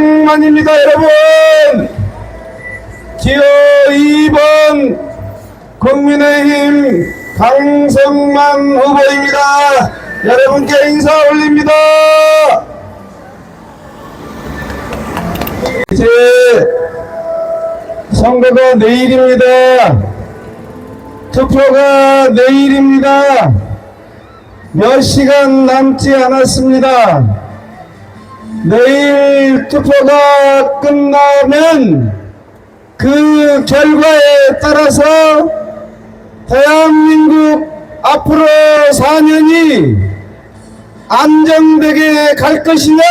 만입니다. 여러분, 기호 2번 국민의힘 강성만 후보입니다. 여러분께 인사 올립니다. 이제 선거가 내일입니다. 투표가 내일입니다. 몇 시간 남지 않았습니다. 내일 투표가 끝나면 그 결과에 따라서 대한민국 앞으로 4년이 안정되게 갈 것이냐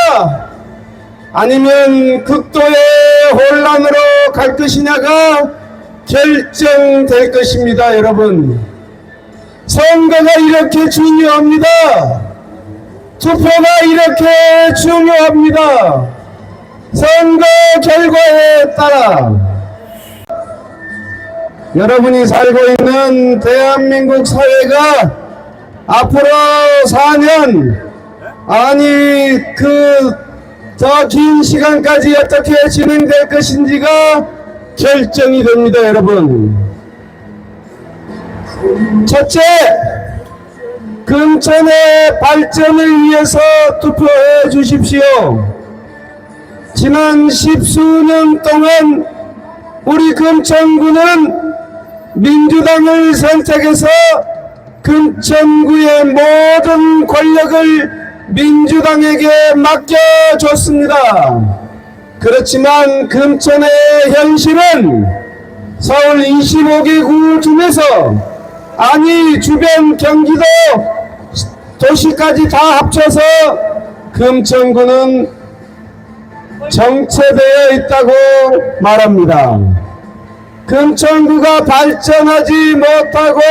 아니면 극도의 혼란으로 갈 것이냐가 결정될 것입니다. 여러분, 선거가 이렇게 중요합니다. 투표가 이렇게 중요합니다. 선거 결과에 따라 여러분이 살고 있는 대한민국 사회가 앞으로 4년 아니 더 긴 시간까지 어떻게 진행될 것인지가 결정이 됩니다. 여러분, 첫째, 금천의 발전을 위해서 투표해 주십시오. 지난 10수년 동안 우리 금천구는 민주당을 선택해서 금천구의 모든 권력을 민주당에게 맡겨줬습니다. 그렇지만 금천의 현실은 서울 25개 구 중에서 아니 주변 경기도 도시까지 다 합쳐서 금천구는 정체되어 있다고 말합니다. 금천구가 발전하지 못하고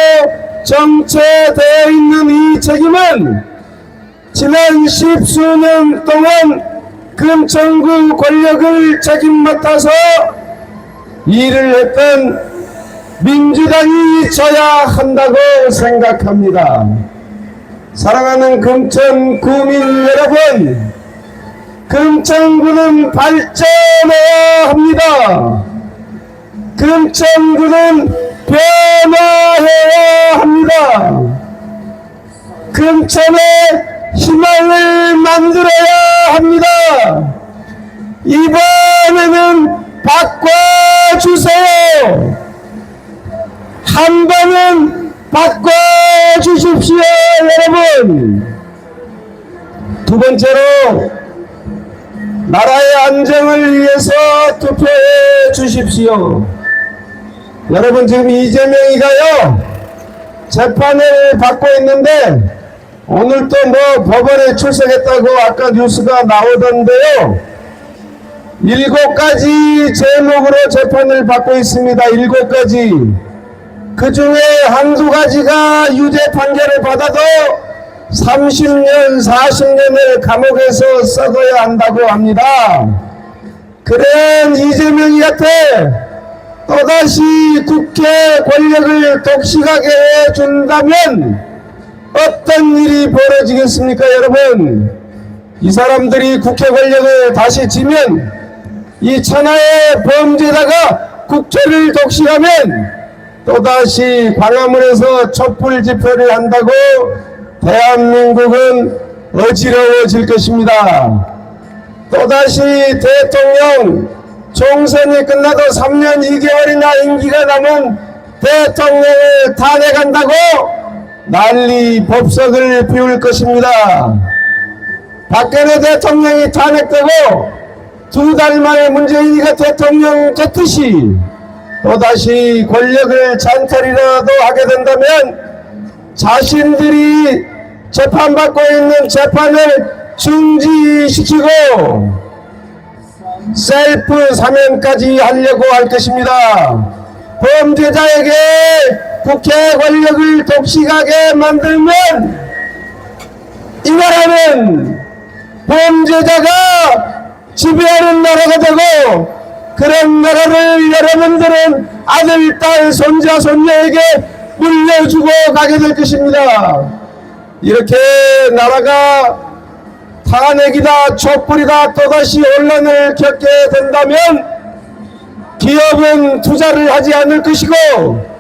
정체되어 있는 이 책임은 지난 10수년 동안 금천구 권력을 책임 맡아서 일을 했던 민주당이 져야 한다고 생각합니다. 사랑하는 금천 구민 여러분, 금천구는 발전해야 합니다. 금천구는 변화해야 합니다. 금천의 희망을 만들어야 합니다. 이번에는 바꿔주세요. 한 번은 바꿔주십시오. 여러분, 두 번째로 나라의 안정을 위해서 투표해 주십시오. 여러분, 지금 이재명이가요 재판을 받고 있는데 오늘 또 법원에 출석했다고 아까 뉴스가 나오던데요, 7가지 제목으로 재판을 받고 있습니다. 7가지. 그 중에 한두 가지가 유죄 판결을 받아도 30년, 40년을 감옥에서 썩어야 한다고 합니다. 그런 이재명이한테 또다시 국회 권력을 독식하게 해준다면 어떤 일이 벌어지겠습니까? 여러분, 이 사람들이 국회 권력을 다시 쥐면 이 천하의 범죄자가 국회를 독식하면 또다시 광화문에서 촛불 집회를 한다고 대한민국은 어지러워질 것입니다. 또다시 대통령 총선이 끝나도 3년 2개월이나 임기가 남은 대통령을 탄핵한다고 난리 법석을 피울 것입니다. 박근혜 대통령이 탄핵되고 2달 만에 문재인이가 대통령 됐듯이 또다시 권력을 잔털이라도 하게 된다면 자신들이 재판받고 있는 재판을 중지시키고 셀프 사면까지 하려고 할 것입니다. 범죄자에게 국회 권력을 독식하게 만들면 이 나라는 범죄자가 지배하는 나라가 되고, 그런 나라를 여러분들은 아들, 딸, 손자, 손녀에게 물려주고 가게 될 것입니다. 이렇게 나라가 탄핵이다 촛불이다 또다시 혼란을 겪게 된다면 기업은 투자를 하지 않을 것이고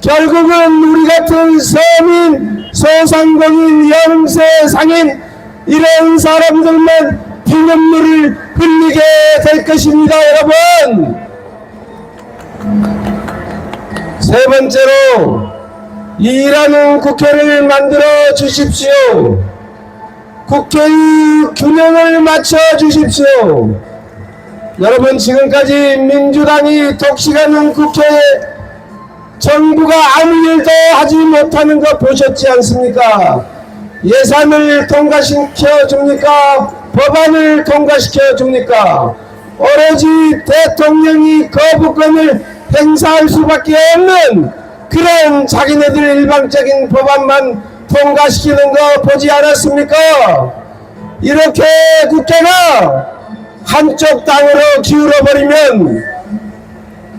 결국은 우리 같은 서민, 소상공인, 영세, 상인 이런 사람들만 피눈물을 흘리게 될 것입니다. 여러분, 세 번째로 일하는 국회를 만들어 주십시오. 국회의 균형을 맞춰 주십시오. 여러분, 지금까지 민주당이 독식하는 국회에 정부가 아무 일도 하지 못하는 거 보셨지 않습니까? 예산을 통과시켜 줍니까? 법안을 통과시켜 줍니까? 오로지 대통령이 거부권을 행사할 수밖에 없는 그런 자기네들 일방적인 법안만 통과시키는 거 보지 않았습니까? 이렇게 국회가 한쪽 땅으로 기울어버리면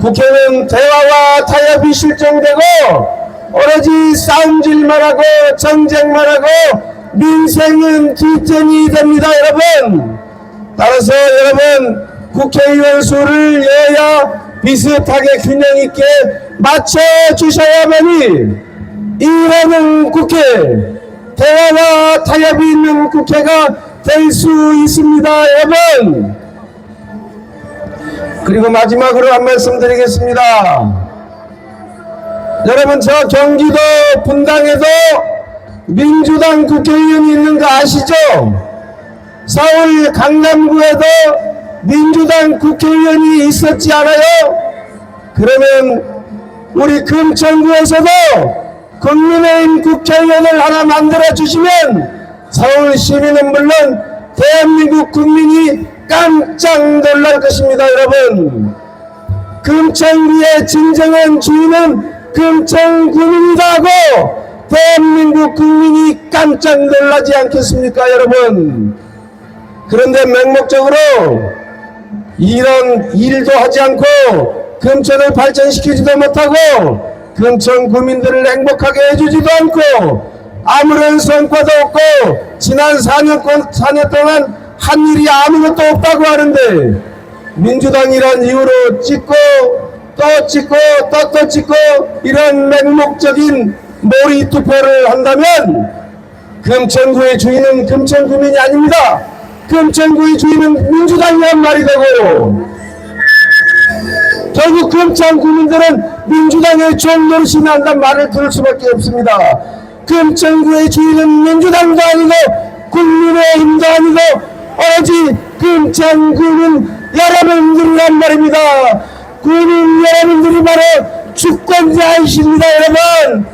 국회는 대화와 타협이 실종되고 오로지 싸움질만 하고 정쟁만 하고 민생은 뒷전이 됩니다. 여러분, 따라서 여러분, 국회의원 수를 여야 비슷하게 균형 있게 맞춰 주셔야만이 일하는 국회, 대화와 타협이 있는 국회가 될 수 있습니다. 여러분, 그리고 마지막으로 한 말씀 드리겠습니다. 여러분, 저 경기도 분당에도 민주당 국회의원이 있는 거 아시죠? 서울 강남구에도 민주당 국회의원이 있었지 않아요? 그러면 우리 금천구에서도 국민의힘 국회의원을 하나 만들어 주시면 서울 시민은 물론 대한민국 국민이 깜짝 놀랄 것입니다. 여러분, 금천구의 진정한 주인은 금천구민이다 하고 대한민국 국민이 깜짝 놀라지 않겠습니까? 여러분, 그런데 맹목적으로 이런 일도 하지 않고 금천을 발전시키지도 못하고 금천 구민들을 행복하게 해주지도 않고 아무런 성과도 없고 지난 4년 동안 한 일이 아무것도 없다고 하는데 민주당이란 이유로 찍고 또 찍고 또 찍고 이런 맹목적인 몰이 투표를 한다면 금천구의 주인은 금천구민이 아닙니다. 금천구의 주인은 민주당이란 말이 되고 결국 금천구민들은 민주당의 종노릇이 난다는 말을 들을 수밖에 없습니다. 금천구의 주인은 민주당도 아니고 국민의힘도 아니고 오로지 금천구민 여러분들이란 말입니다. 구민 여러분들이 바로 주권자이십니다. 여러분,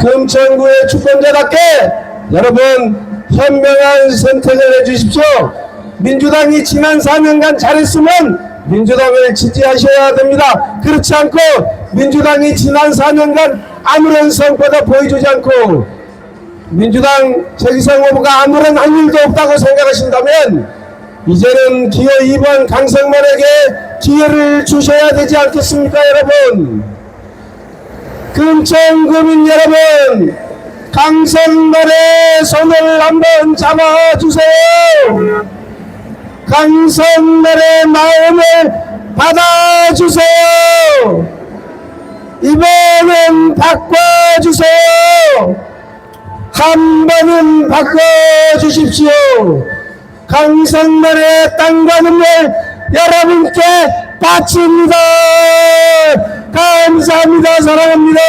금천구의 주권자답게 여러분 현명한 선택을 해주십시오. 민주당이 지난 4년간 잘했으면 민주당을 지지하셔야 됩니다. 그렇지 않고 민주당이 지난 4년간 아무런 성과도 보여주지 않고 민주당 최기성 후보가 아무런 한 일도 없다고 생각하신다면 이제는 기호 2번 강성만에게 기회를 주셔야 되지 않겠습니까? 여러분, 금천구민 여러분, 강성만의 손을 한번 잡아주세요. 강성만의 마음을 받아주세요. 이번엔 바꿔주세요. 한 번은 바꿔주십시오. 강성만의 땅과 눈물 여러분께 바칩니다. 감사합니다. 사랑합니다.